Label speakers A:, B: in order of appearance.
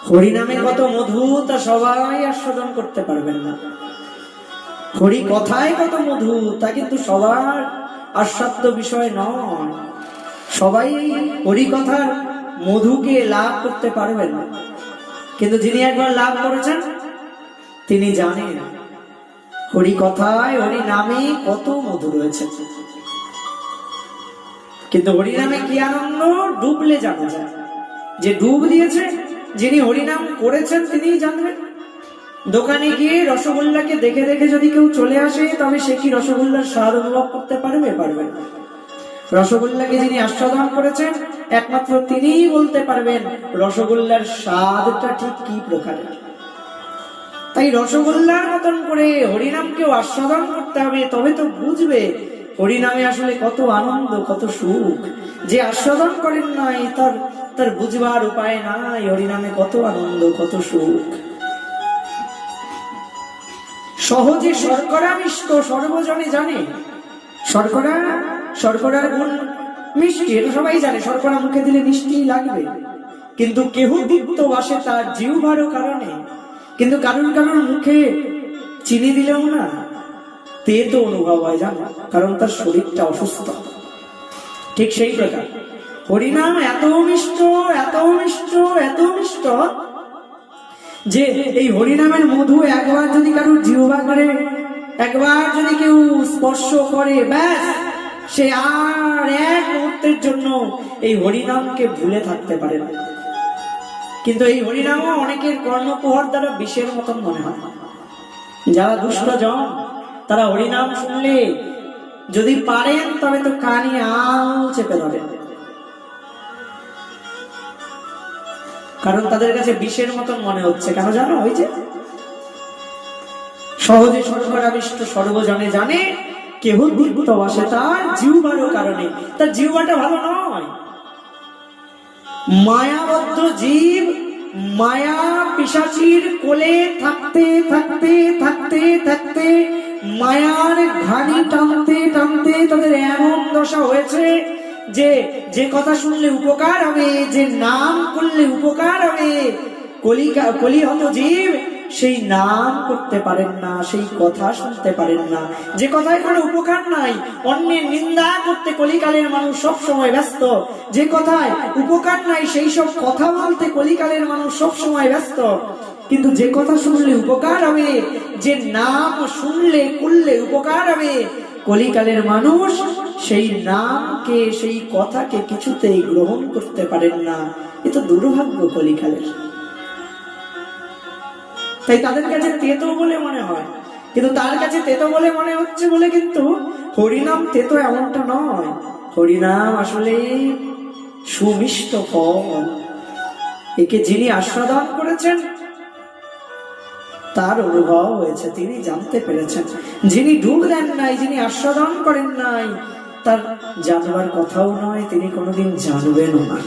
A: হরিনামে কত মধু তা সবাই আস্বাদন করতে পারবেন না। হরি কথায় কত মধু তা কিন্তু সবার আস্বাদ্য বিষয় নয়। সবাই হরি কথার মধুকে লাভ করতে পারবেন না, কিন্তু যিনি একবার লাভ করেছেন তিনি জানেন হরি কথায় হরি নামে কত মধু রয়েছে। কিন্তু হরি নামে কি আনন্দ ডুবলে জানা যায়। যে ডুব দিয়েছে, যিনি হরিনাম করেছেন তিনি জানবেন। দোকানে গিয়ে রসগোল্লাকে দেখে দেখে যদি কেউ চলে আসে, তবে সে কি রসগোল্লার স্বাদ অনুভব করতে পারবে? পারবে না। রসগোল্লাকে যিনি আস্বাদন করেছেন একমাত্র তিনিই বলতে পারবেন রসগোল্লার স্বাদটা ঠিক কি প্রকারের। তাই রসগোল্লার মতন করে হরিনামকেও আস্বাদন করতে হবে, তবে তো বুঝবে হরিনামে আসলে কত আনন্দ, কত সুখ। যে আস্বাদন করেন নাই তার বুঝবার উপায় নাই হরিনামে কত আনন্দ, কত সুখ। সহজে শর্করা মিষ্ট সর্বজনে জানে। শর্করার গুণ মিষ্টি, এটা সবাই জানে। শর্করা মুখে দিলে মিষ্টি লাগবে, কিন্তু কেহ দীপ্ত বাসে তার জিহ্বার কারণে। কিন্তু কারুর মুখে চিনি দিলেও না তেতো অনুভব হয়, জানো, কারণ তার শরীরটা অসুস্থ। ঠিক সেই প্রকার হরিনাম এত মিষ্ট, এত মিষ্ট, এত মিষ্ট যে এই হরিনামের মধু একবার যদি কারুর জিহ্বা করে, একবার যদি কেউ স্পর্শ করে, ব্যাস সে আর এক মুহূর্তের জন্য এই হরিনামকে ভুলে থাকতে পারে না। কিন্তু এই হরিনামও অনেকের কর্ণকুহর দ্বারা বিষের মতন মনে হয়। যারা দুষ্ট জন তারা হরিনাম শুনলে যদি পারেন তবে তো কানে আল চেপে ধরেন, কারণ তাদের কাছে বিষের মতন মনে হচ্ছে। কেন জানো? ওই যে সহজে শর্করাবিষ্ট সর্বজনে জানে, কেহ দীপ্ত বাসে তার জিহ্বার কারণে। তার জিহ্বাটা ভালো নয়। মায়াবদ্ধ জীব মায়া পিশাচীর কোলে থাকতে থাকতে থাকতে থাকতে মায়ার ঘানি টানতে টানতে তাদের এমন দশা হয়েছে যে কথা শুনলে উপকার হবে, যে নাম করলে উপকার হবে, কলিহত জীব সেই নাম করতে পারেন না, সেই কথা শুনতে পারেন না। যে কথায় কোনো উপকার নাই, অন্যের নিন্দা করতে কলিকালের মানুষ সব সময় ব্যস্ত। যে কথায় উপকার নাই সেই সব কথা বলতে কলিকালের মানুষ সব সময় ব্যস্ত। কিন্তু যে কথা শুনলে উপকার হবে, যে নাম শুনলে করলে উপকার হবে, কলিকালের মানুষ সেই নামকে, সেই কথাকে কিছুতেই গ্রহণ করতে পারেন না। এ তো দুর্ভাগ্য কলিকালের। তাই তাদের কাছে তেতো বলে মনে হয়, কিন্তু তার কাছে তেতো বলে মনে হচ্ছে বলে কিন্তু হরিনাম তেতো এমনটা নয়। হরিনাম আসলে সুমিষ্ট ফল। একে যিনি আস্বাদন করেছেন তার অনুভব হয়েছে, তিনি জানতে পেরেছেন। যিনি ডুব দেন নাই, যিনি আস্বাদন করেন নাই, তার জানবার কথাও নয়, তিনি কোনোদিন জানবেনও না।